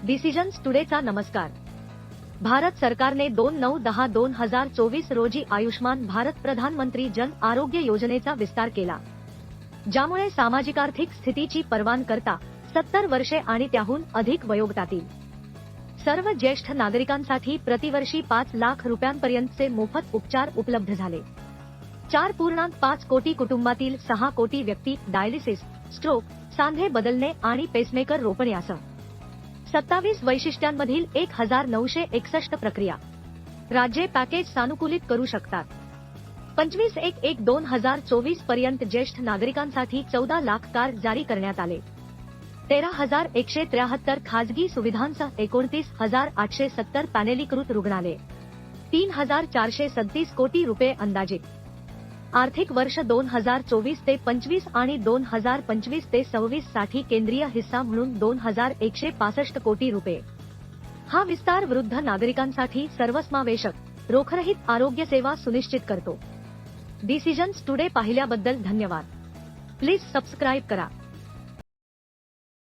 Decisions टुडेचा नमस्कार. भारत सरकारने 2/9/10/2024 रोजी आयुष्मान भारत प्रधानमंत्री जन आरोग्य योजनेचा विस्तार केला, ज्यामुळे सामाजिक-आर्थिक स्थितीची पर्वा न करता 70 वर्षे आणि त्याहून अधिक वयोगटातील सर्व ज्येष्ठ नागरिकांसाठी प्रतिवर्षी 5 लाख रुपयांपर्यंतचे मोफत उपचार उपलब्ध झाले. 4.5 कोटी कुटुंबातील 6 कोटी व्यक्ती डायलिसिस, स्ट्रोक, सांधे बदलणे आणि पेसमेकर रोपण यासह 27 वैशिष्ट्यांमधील 1961 प्रक्रिया राज्ये पॅकेज सानुकूलित करू शकतात. 25/1/2024 पर्यंत ज्येष्ठ नागरिकांसाठी 14 लाख कार्ड जारी करण्यात आले. 13,173 खाजगी सुविधांसह 29,870 पॅनेलीकृत रुग्णालये, 3,437 कोटी रुपये अंदाजित. आर्थिक वर्ष 2024 ते 25 आणि 2025 ते 26 साठी केंद्रीय हिस्सा म्हणून 2,165 कोटी रुपये. हा विस्तार वृद्ध नागरिकांसाठी सर्वसमावेशक रोखरहित आरोग्य सेवा सुनिश्चित करतो. डिसिजन्स टुडे पाहिल्याबद्दल धन्यवाद. प्लीज सबस्क्राईब करा.